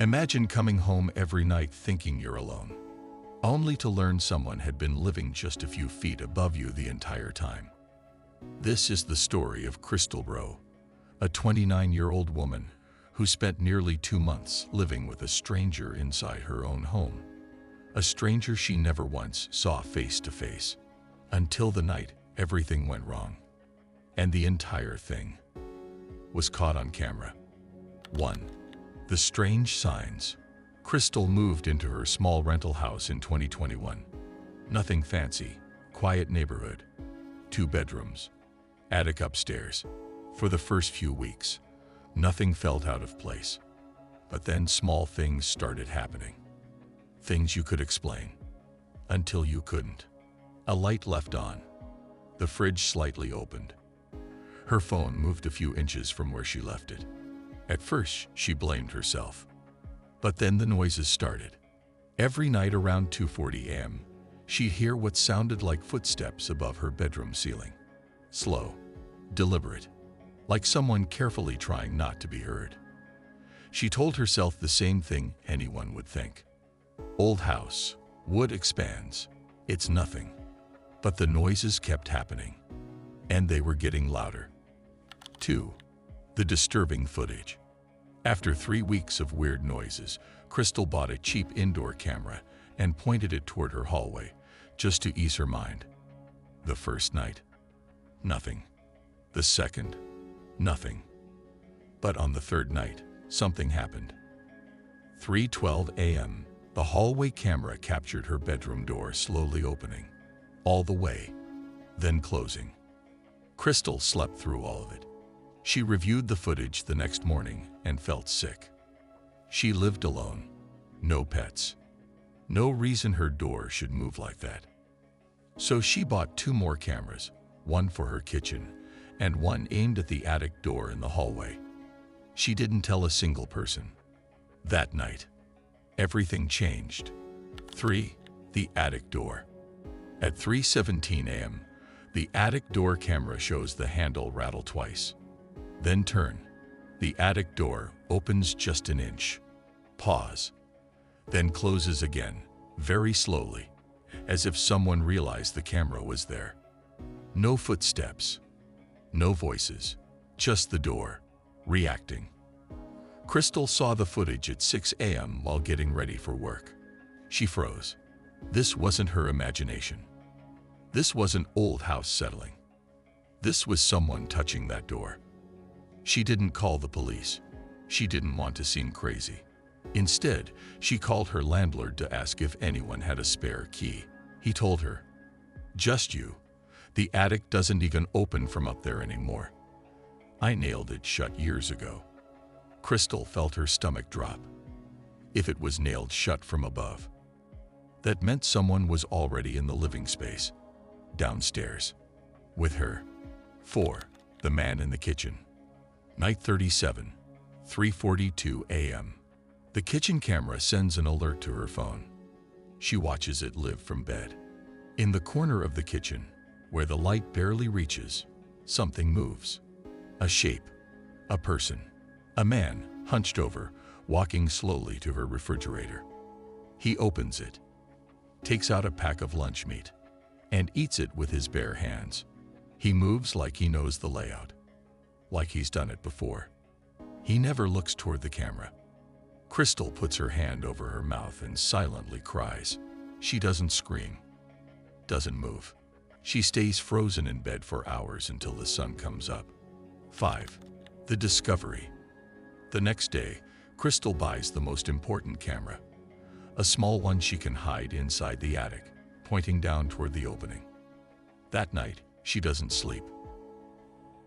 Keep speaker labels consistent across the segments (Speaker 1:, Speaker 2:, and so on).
Speaker 1: Imagine coming home every night thinking you're alone, only to learn someone had been living just a few feet above you the entire time. This is the story of Crystal Rowe, a 29-year-old woman who spent nearly 2 months living with a stranger inside her own home. A stranger she never once saw face to face, until the night everything went wrong. And the entire thing was caught on camera. 1. The strange signs. Crystal moved into her small rental house in 2021. Nothing fancy, quiet neighborhood, 2 bedrooms, attic upstairs. For the first few weeks, nothing felt out of place. But then small things started happening. Things you could explain, until you couldn't. A light left on. The fridge slightly opened. Her phone moved a few inches from where she left it. At first, she blamed herself. But then the noises started. Every night around 2:40 a.m., she'd hear what sounded like footsteps above her bedroom ceiling. Slow, deliberate, like someone carefully trying not to be heard. She told herself the same thing anyone would think. Old house, wood expands, it's nothing. But the noises kept happening, and they were getting louder. 2. The disturbing footage. After 3 weeks of weird noises, Crystal bought a cheap indoor camera and pointed it toward her hallway, just to ease her mind. The first night, nothing. The second, nothing. But on the third night, something happened. 3:12 a.m., the hallway camera captured her bedroom door slowly opening, all the way, then closing. Crystal slept through all of it. She reviewed the footage the next morning and felt sick. She lived alone, no pets. No reason her door should move like that. So she bought 2 more cameras, one for her kitchen and one aimed at the attic door in the hallway. She didn't tell a single person. That night, everything changed. 3. The attic door. At 3:17 a.m., the attic door camera shows the handle rattle twice. Then turn. The attic door opens just an inch. Pause. Then closes again, very slowly, as if someone realized the camera was there. No footsteps. No voices. Just the door, reacting. Crystal saw the footage at 6 a.m. while getting ready for work. She froze. This wasn't her imagination. This wasn't old house settling. This was someone touching that door. She didn't call the police. She didn't want to seem crazy. Instead, she called her landlord to ask if anyone had a spare key. He told her, "Just you. The attic doesn't even open from up there anymore. I nailed it shut years ago." Crystal felt her stomach drop. If it was nailed shut from above, that meant someone was already in the living space, downstairs, with her. 4. The man in the kitchen. Night 37, 3:42 a.m. The kitchen camera sends an alert to her phone. She watches it live from bed. In the corner of the kitchen, where the light barely reaches, something moves. A shape. A person. A man, hunched over, walking slowly to her refrigerator. He opens it, takes out a pack of lunch meat, and eats it with his bare hands. He moves like he knows the layout, like he's done it before. He never looks toward the camera. Crystal puts her hand over her mouth and silently cries. She doesn't scream, doesn't move. She stays frozen in bed for hours until the sun comes up. 5. The discovery. The next day, Crystal buys the most important camera, a small one she can hide inside the attic, pointing down toward the opening. That night, she doesn't sleep.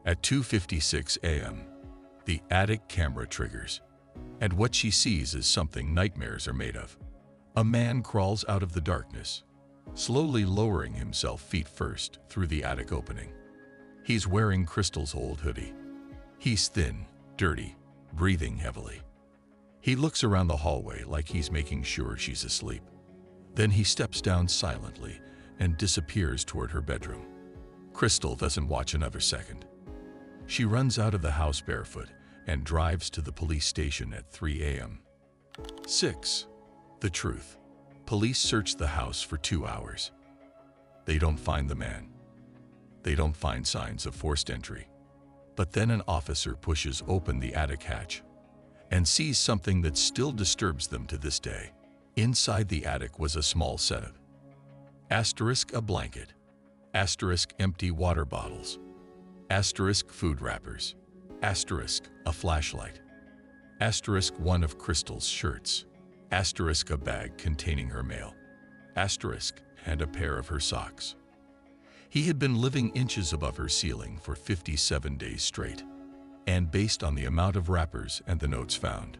Speaker 1: At 2:56 a.m., the attic camera triggers, and what she sees is something nightmares are made of. A man crawls out of the darkness, slowly lowering himself feet first through the attic opening. He's wearing Crystal's old hoodie. He's thin, dirty, breathing heavily. He looks around the hallway like he's making sure she's asleep. Then he steps down silently and disappears toward her bedroom. Crystal doesn't watch another second. She runs out of the house barefoot and drives to the police station at 3 a.m. 6. The truth. Police search the house for 2 hours. They don't find the man. They don't find signs of forced entry. But then an officer pushes open the attic hatch and sees something that still disturbs them to this day. Inside the attic was a small setup. Asterisk a blanket. Asterisk empty water bottles. Asterisk food wrappers. Asterisk a flashlight. Asterisk one of Crystal's shirts. Asterisk a bag containing her mail. Asterisk and a pair of her socks. He had been living inches above her ceiling for 57 days straight, and based on the amount of wrappers and the notes found,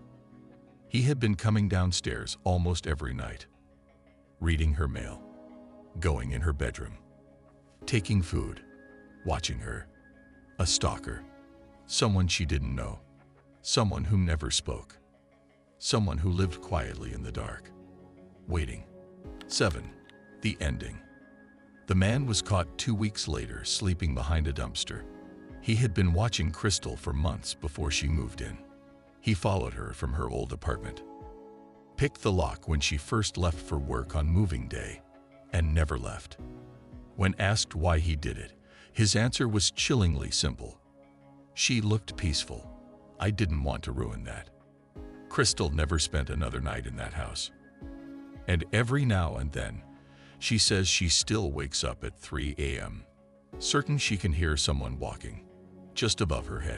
Speaker 1: he had been coming downstairs almost every night, reading her mail, going in her bedroom, taking food, watching her. A stalker, someone she didn't know, someone who never spoke, someone who lived quietly in the dark, waiting. 7. The ending. The man was caught 2 weeks later sleeping behind a dumpster. He had been watching Crystal for months before she moved in. He followed her from her old apartment, picked the lock when she first left for work on moving day, and never left. When asked why he did it, his answer was chillingly simple. She looked peaceful. I didn't want to ruin that. Crystal never spent another night in that house. And every now and then, she says she still wakes up at 3 a.m., certain she can hear someone walking just above her head.